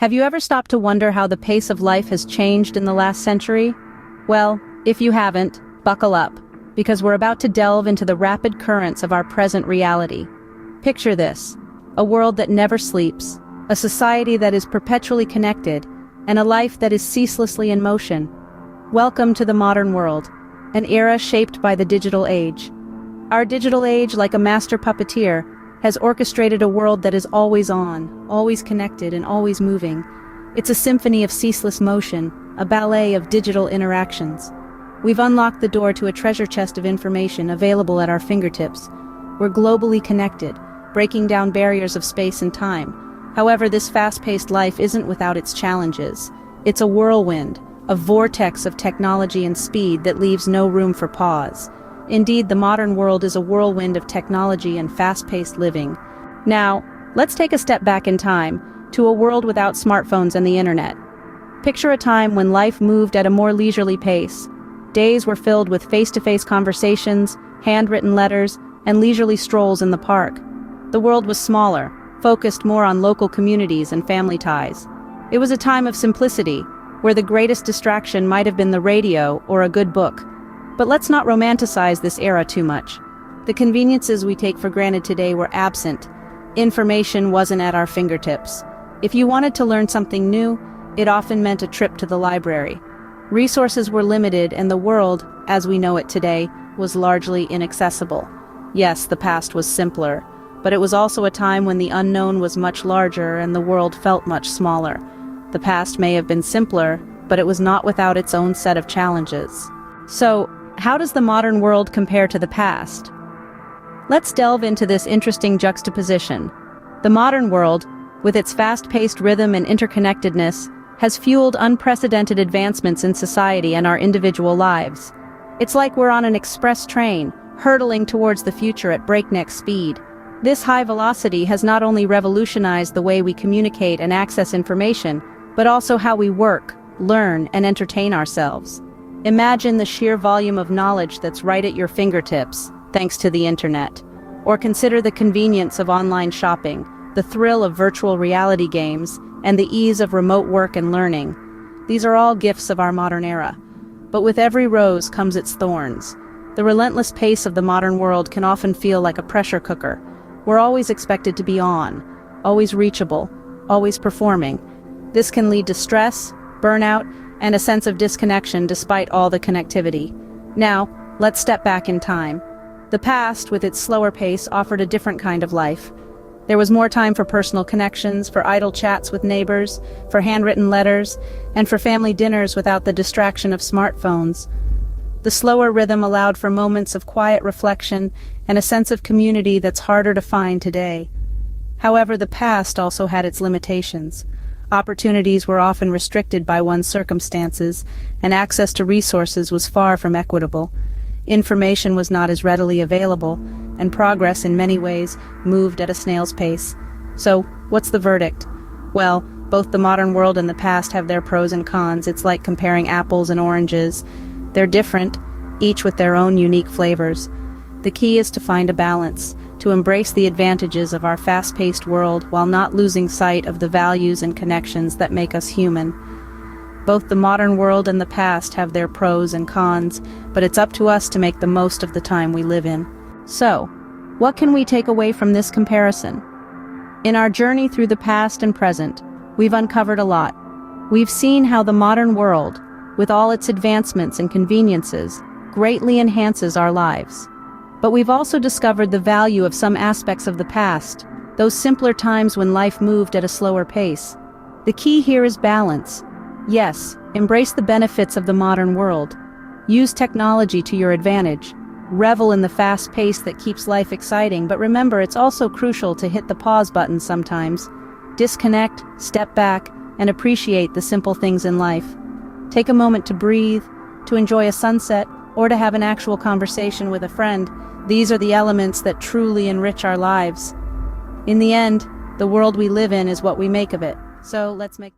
Have you ever stopped to wonder how the pace of life has changed in the last century? Well, if you haven't, buckle up, because we're about to delve into the rapid currents of our present reality. Picture this: a world that never sleeps, a society that is perpetually connected, and a life that is ceaselessly in motion. Welcome to the modern world, an era shaped by the digital age. Our digital age, like a master puppeteer, has orchestrated a world that is always on, always connected, and always moving. It's a symphony of ceaseless motion, a ballet of digital interactions. We've unlocked the door to a treasure chest of information available at our fingertips. We're globally connected, breaking down barriers of space and time. However, this fast-paced life isn't without its challenges. It's a whirlwind, a vortex of technology and speed that leaves no room for pause. Indeed, the modern world is a whirlwind of technology and fast-paced living. Now, let's take a step back in time, to a world without smartphones and the internet. Picture a time when life moved at a more leisurely pace. Days were filled with face-to-face conversations, handwritten letters, and leisurely strolls in the park. The world was smaller, focused more on local communities and family ties. It was a time of simplicity, where the greatest distraction might have been the radio or a good book. But let's not romanticize this era too much. The conveniences we take for granted today were absent. Information wasn't at our fingertips. If you wanted to learn something new, it often meant a trip to the library. Resources were limited, and the world, as we know it today, was largely inaccessible. Yes, the past was simpler, but it was also a time when the unknown was much larger and the world felt much smaller. The past may have been simpler, but it was not without its own set of challenges. So, how does the modern world compare to the past? Let's delve into this interesting juxtaposition. The modern world, with its fast-paced rhythm and interconnectedness, has fueled unprecedented advancements in society and our individual lives. It's like we're on an express train, hurtling towards the future at breakneck speed. This high velocity has not only revolutionized the way we communicate and access information, but also how we work, learn, and entertain ourselves. Imagine the sheer volume of knowledge that's right at your fingertips, thanks to the internet. Or consider the convenience of online shopping, the thrill of virtual reality games, and the ease of remote work and learning. These are all gifts of our modern era. But with every rose comes its thorns. The relentless pace of the modern world can often feel like a pressure cooker. We're always expected to be on, always reachable, always performing. This can lead to stress, burnout, and a sense of disconnection despite all the connectivity. Now, let's step back in time. The past, with its slower pace, offered a different kind of life. There was more time for personal connections, for idle chats with neighbors, for handwritten letters, and for family dinners without the distraction of smartphones. The slower rhythm allowed for moments of quiet reflection and a sense of community that's harder to find today. However, the past also had its limitations. Opportunities were often restricted by one's circumstances, and access to resources was far from equitable. Information was not as readily available, and progress in many ways moved at a snail's pace. So, what's the verdict? Well, both the modern world and the past have their pros and cons. It's like comparing apples and oranges. They're different, each with their own unique flavors. The key is to find a balance, to embrace the advantages of our fast-paced world while not losing sight of the values and connections that make us human. Both the modern world and the past have their pros and cons, but it's up to us to make the most of the time we live in. So, what can we take away from this comparison? In our journey through the past and present, we've uncovered a lot. We've seen how the modern world, with all its advancements and conveniences, greatly enhances our lives. But we've also discovered the value of some aspects of the past, those simpler times when life moved at a slower pace. The key here is balance. Yes, embrace the benefits of the modern world. Use technology to your advantage. Revel in the fast pace that keeps life exciting, but remember, it's also crucial to hit the pause button sometimes. Disconnect, step back, and appreciate the simple things in life. Take a moment to breathe, to enjoy a sunset, or to have an actual conversation with a friend. These are the elements that truly enrich our lives. In the end, the world we live in is what we make of it. So let's make